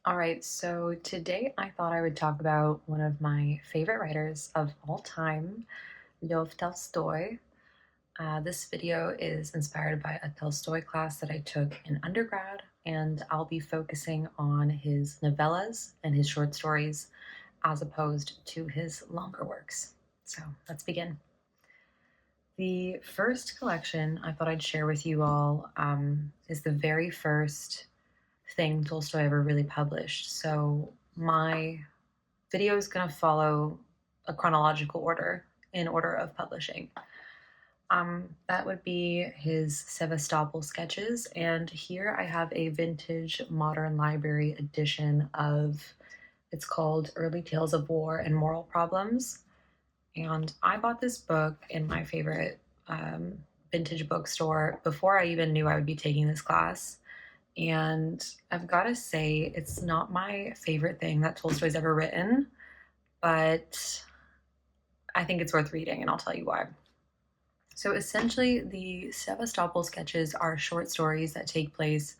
All right, so today I thought I would talk about one of my favorite writers of all time, Lев Tolstoy. This video is inspired by a Tolstoy class that I took in undergrad, and I'll be focusing on his novellas and his short stories as opposed to his longer works. So let's begin. The first collection I thought I'd share with you all is the very first thing Tolstoy ever really published. So my video is going to follow a chronological order in order of publishing. That would be his Sevastopol sketches, and here I have a vintage modern library edition of it's called Early Tales of War and Moral Problems. And I bought this book in my favorite vintage bookstore before I even knew I would be taking this class. And I've got to say, it's not my favorite thing that Tolstoy's ever written, but I think it's worth reading, and I'll tell you why. So essentially, the Sevastopol sketches are short stories that take place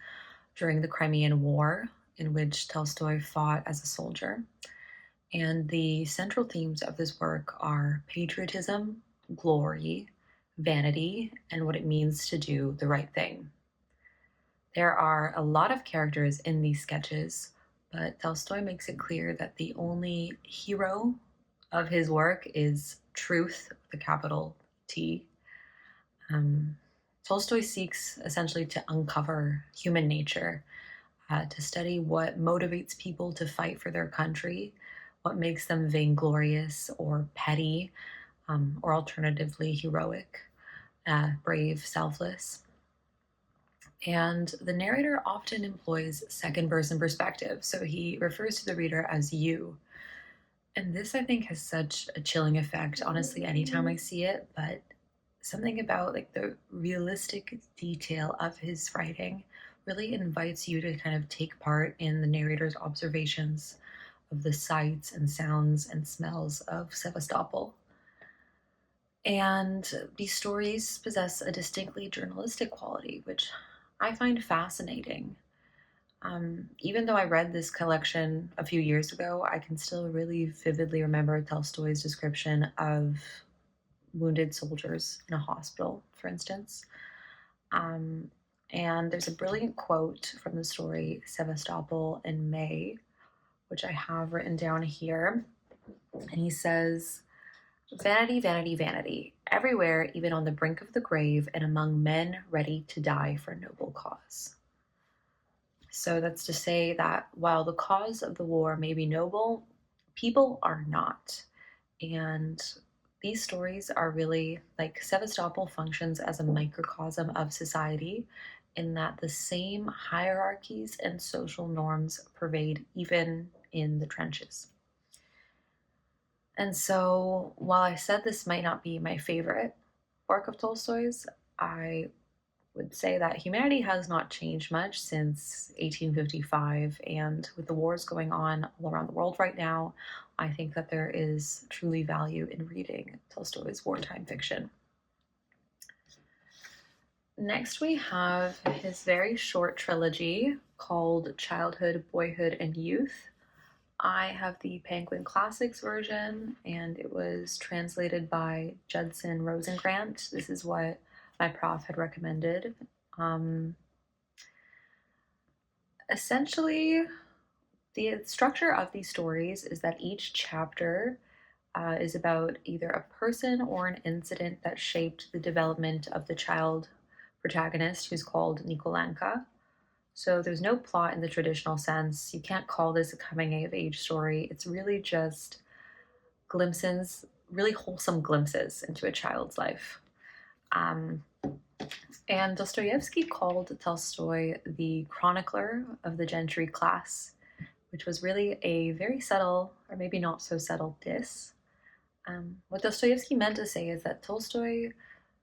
during the Crimean War, in which Tolstoy fought as a soldier. And the central themes of this work are patriotism, glory, vanity, and what it means to do the right thing. There are a lot of characters in these sketches, but Tolstoy makes it clear that the only hero of his work is truth, the capital T. Tolstoy seeks essentially to uncover human nature, to study what motivates people to fight for their country, what makes them vainglorious or petty, or alternatively heroic, brave, selfless. And the narrator often employs second person perspective, so he refers to the reader as you. And this, I think, has such a chilling effect, honestly, anytime I see it, but something about like the realistic detail of his writing really invites you to kind of take part in the narrator's observations of the sights and sounds and smells of Sevastopol. And these stories possess a distinctly journalistic quality, which I find fascinating. Even though I read this collection a few years ago, I can still really vividly remember Tolstoy's description of wounded soldiers in a hospital, for instance. And there's a brilliant quote from the story Sevastopol in May, which I have written down here. And he says, "Vanity, vanity, vanity, everywhere, even on the brink of the grave, and among men ready to die for a noble cause." So that's to say that while the cause of the war may be noble, people are not. And these stories are really like Sevastopol functions as a microcosm of society in that the same hierarchies and social norms pervade even in the trenches. And so while I said this might not be my favorite work of Tolstoy's, I would say that humanity has not changed much since 1855. And with the wars going on all around the world right now, I think that there is truly value in reading Tolstoy's wartime fiction. Next, we have his very short trilogy called Childhood, Boyhood, and Youth. I have the Penguin Classics version, and it was translated by Judson Rosengrant. This is what my prof had recommended. Essentially, the structure of these stories is that each chapter is about either a person or an incident that shaped the development of the child protagonist, who's called Nikolanka. So there's no plot in the traditional sense. You can't call this a coming of age story. It's really just glimpses, really wholesome glimpses into a child's life. And Dostoevsky called Tolstoy the chronicler of the gentry class, which was really a very subtle, or maybe not so subtle, diss. What Dostoevsky meant to say is that Tolstoy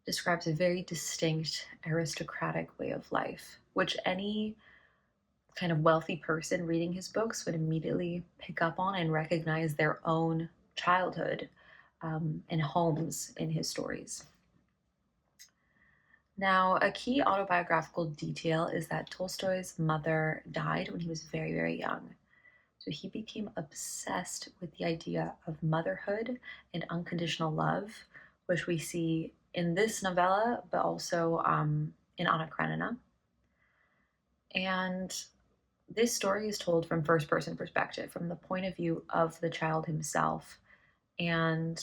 describes a very distinct aristocratic way of life, which any kind of wealthy person reading his books would immediately pick up on and recognize their own childhood and homes in his stories. Now, a key autobiographical detail is that Tolstoy's mother died when he was very, very young. So he became obsessed with the idea of motherhood and unconditional love, which we see in this novella, but also in Anna Karenina. And this story is told from first person perspective, from the point of view of the child himself. And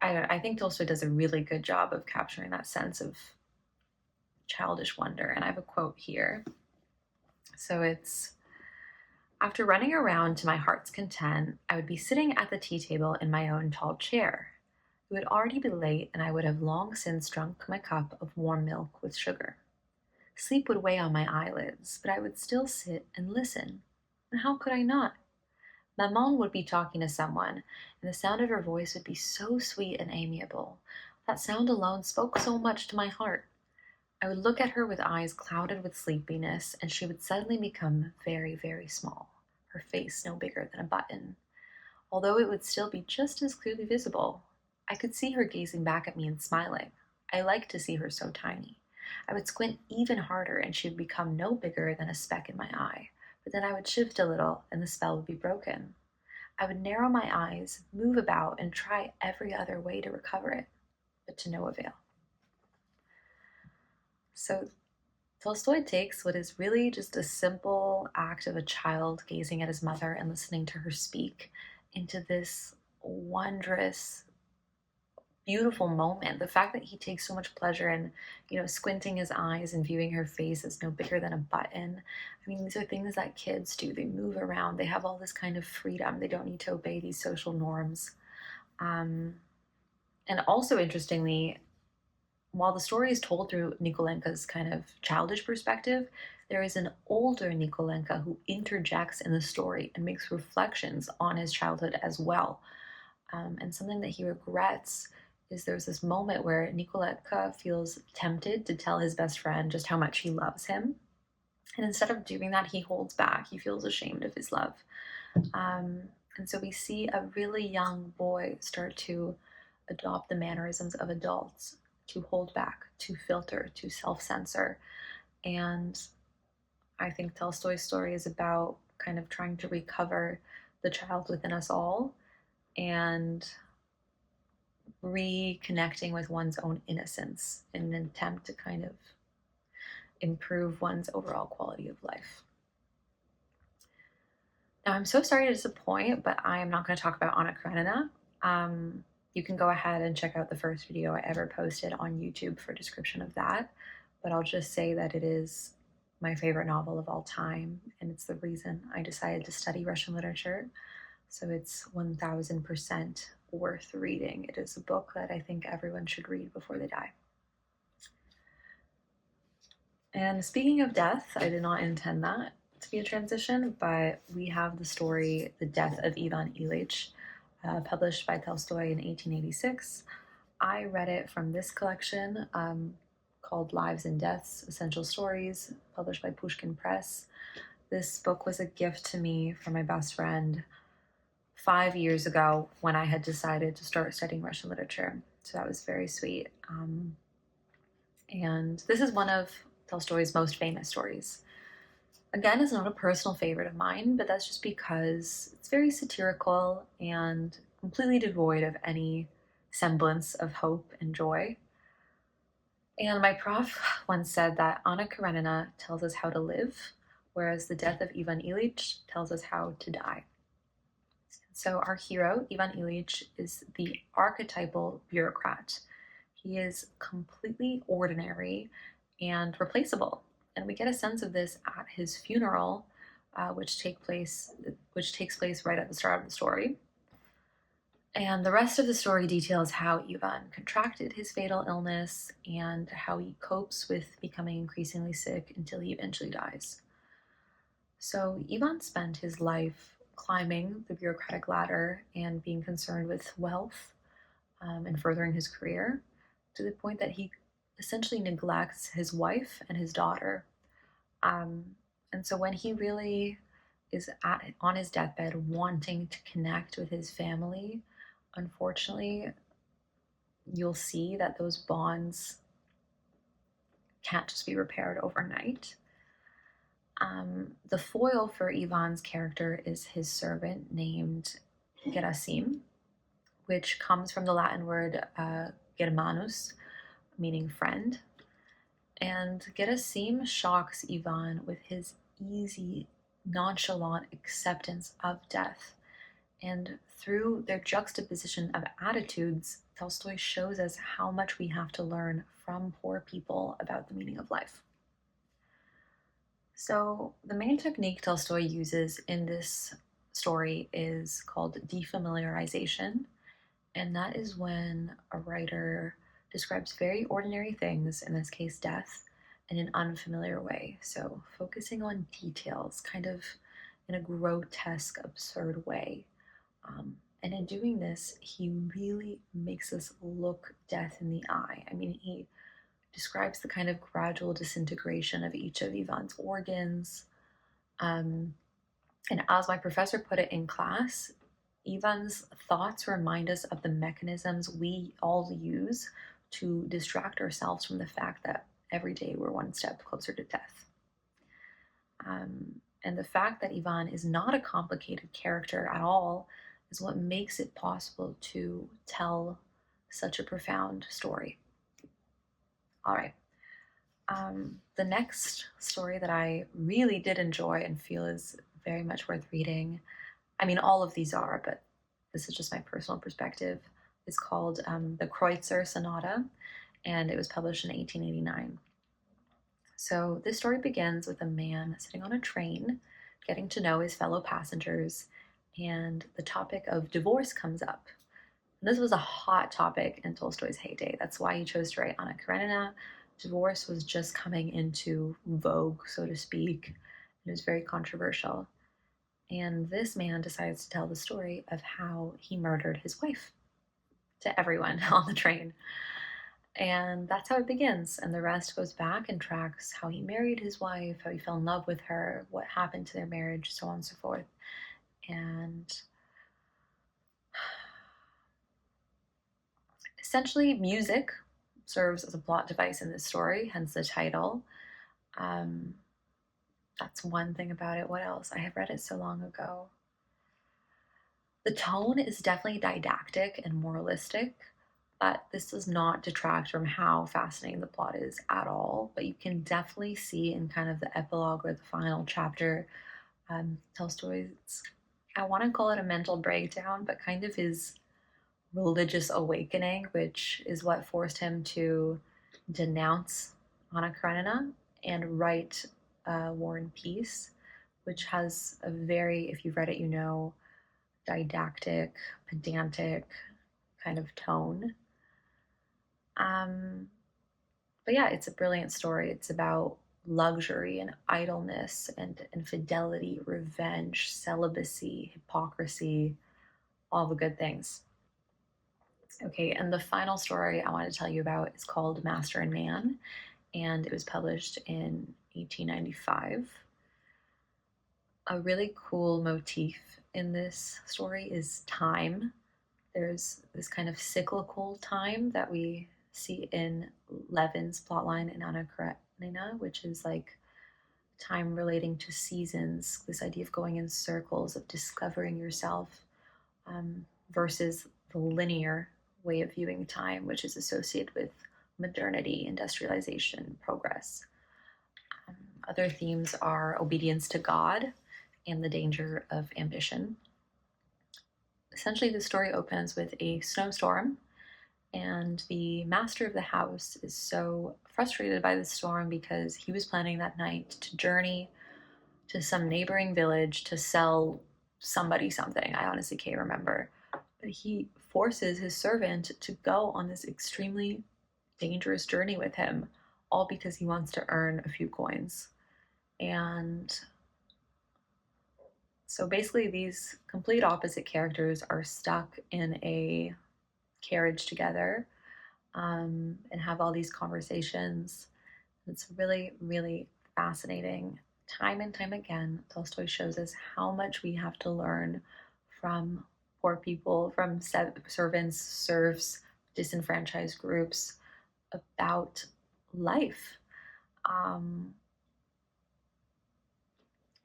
I think Tolstoy does a really good job of capturing that sense of childish wonder. And I have a quote here. So it's, after running around to my heart's content, I would be sitting at the tea table in my own tall chair. It would already be late, and I would have long since drunk my cup of warm milk with sugar. Sleep would weigh on my eyelids, but I would still sit and listen. And how could I not? Maman would be talking to someone, and the sound of her voice would be so sweet and amiable. That sound alone spoke so much to my heart. I would look at her with eyes clouded with sleepiness, and she would suddenly become very, very small, her face no bigger than a button. Although it would still be just as clearly visible, I could see her gazing back at me and smiling. I liked to see her so tiny. I would squint even harder, and she would become no bigger than a speck in my eye. But then I would shift a little, and the spell would be broken. I would narrow my eyes, move about, and try every other way to recover it, but to no avail. So Tolstoy takes what is really just a simple act of a child gazing at his mother and listening to her speak into this wondrous, beautiful moment. The fact that he takes so much pleasure in, squinting his eyes and viewing her face as no bigger than a button. I mean, these are things that kids do. They move around. They have all this kind of freedom. They don't need to obey these social norms. And also, interestingly, while the story is told through Nikolenka's kind of childish perspective, there is an older Nikolenka who interjects in the story and makes reflections on his childhood as well. And something that he regrets is there's this moment where Nikolenka feels tempted to tell his best friend just how much he loves him. And instead of doing that, he holds back. He feels ashamed of his love. And so we see a really young boy start to adopt the mannerisms of adults, to hold back, to filter, to self-censor. And I think Tolstoy's story is about kind of trying to recover the child within us all and reconnecting with one's own innocence in an attempt to kind of improve one's overall quality of life. Now, I'm so sorry to disappoint, but I am not going to talk about Anna Karenina. You can go ahead and check out the first video I ever posted on YouTube for a description of that, but I'll just say that it is my favorite novel of all time, and it's the reason I decided to study Russian literature. So it's 1000% worth reading. It is a book that I think everyone should read before they die. And speaking of death, I did not intend that to be a transition, but we have the story, The Death of Ivan Ilyich, published by Tolstoy in 1886. I read it from this collection called Lives and Deaths, Essential Stories, published by Pushkin Press. This book was a gift to me from my best friend 5 years ago when I had decided to start studying Russian literature. So that was very sweet. And this is one of Tolstoy's most famous stories. Again, it's not a personal favorite of mine, but that's just because it's very satirical and completely devoid of any semblance of hope and joy. And my prof once said that Anna Karenina tells us how to live, whereas The Death of Ivan Ilyich tells us how to die. So our hero, Ivan Ilyich, is the archetypal bureaucrat. He is completely ordinary and replaceable. And we get a sense of this at his funeral, which takes place right at the start of the story. And the rest of the story details how Ivan contracted his fatal illness and how he copes with becoming increasingly sick until he eventually dies. So Ivan spent his life climbing the bureaucratic ladder and being concerned with wealth and furthering his career, to the point that he essentially neglects his wife and his daughter. And so when he really is on his deathbed wanting to connect with his family, unfortunately, you'll see that those bonds can't just be repaired overnight. The foil for Ivan's character is his servant named Gerasim, which comes from the Latin word Germanus, meaning friend. And Gerasim shocks Ivan with his easy, nonchalant acceptance of death. And through their juxtaposition of attitudes, Tolstoy shows us how much we have to learn from poor people about the meaning of life. So, the main technique Tolstoy uses in this story is called defamiliarization, and that is when a writer describes very ordinary things, in this case death, in an unfamiliar way. So, focusing on details, kind of in a grotesque, absurd way. And in doing this, he really makes us look death in the eye. I mean, he describes the kind of gradual disintegration of each of Ivan's organs. Um, and as my professor put it in class, Ivan's thoughts remind us of the mechanisms we all use to distract ourselves from the fact that every day we're one step closer to death. And the fact that Ivan is not a complicated character at all is what makes it possible to tell such a profound story. All right. The next story that I really did enjoy and feel is very much worth reading, I mean, all of these are, but this is just my personal perspective, is called The Kreutzer Sonata, and it was published in 1889. So this story begins with a man sitting on a train, getting to know his fellow passengers, and the topic of divorce comes up. And this was a hot topic in Tolstoy's heyday. That's why he chose to write Anna Karenina. Divorce was just coming into vogue, so to speak. It was very controversial. And this man decides to tell the story of how he murdered his wife to everyone on the train. And that's how it begins. And the rest goes back and tracks how he married his wife, how he fell in love with her, what happened to their marriage, so on and so forth. And essentially, music serves as a plot device in this story, hence the title. That's one thing about it. What else? I have read it so long ago. The tone is definitely didactic and moralistic, but this does not detract from how fascinating the plot is at all. But you can definitely see in kind of the epilogue or the final chapter, Tolstoy's, I want to call it a mental breakdown, but kind of his religious awakening, which is what forced him to denounce Anna Karenina and write War and Peace, which has a very, if you've read it, you know, didactic, pedantic kind of tone. But yeah, it's a brilliant story. It's about luxury and idleness and infidelity, revenge, celibacy, hypocrisy, all the good things. Okay, and the final story I want to tell you about is called Master and Man, and it was published in 1895. A really cool motif in this story is time. There's this kind of cyclical time that we see in Levin's plotline in Anna Karenina, which is like time relating to seasons, this idea of going in circles, of discovering yourself, versus the linear way of viewing time, which is associated with modernity, industrialization, progress. Other themes are obedience to God and the danger of ambition. Essentially, the story opens with a snowstorm, and the master of the house is so frustrated by the storm because he was planning that night to journey to some neighboring village to sell somebody something. I honestly can't remember. But he forces his servant to go on this extremely dangerous journey with him, all because he wants to earn a few coins. And so basically, these complete opposite characters are stuck in a carriage together, and have all these conversations. It's really, really fascinating. Time and time again, Tolstoy shows us how much we have to learn from poor people, from servants, serfs, disenfranchised groups about life.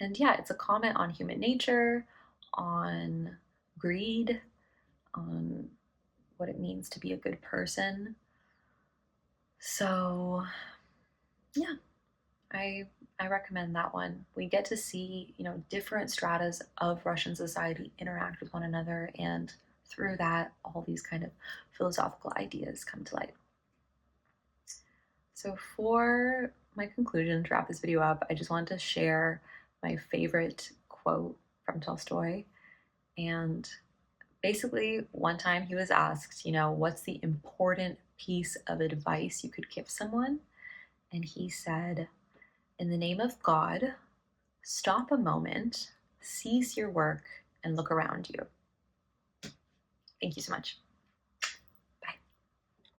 And yeah, it's a comment on human nature, on greed, on what it means to be a good person. So yeah, I I recommend that one. We get to see, different stratas of Russian society interact with one another, and through that, all these kind of philosophical ideas come to light. So for my conclusion, to wrap this video up, I just wanted to share my favorite quote from Tolstoy. And basically, one time he was asked, what's the important piece of advice you could give someone? And he said, in the name of God, stop a moment, cease your work, and look around you. Thank you so much.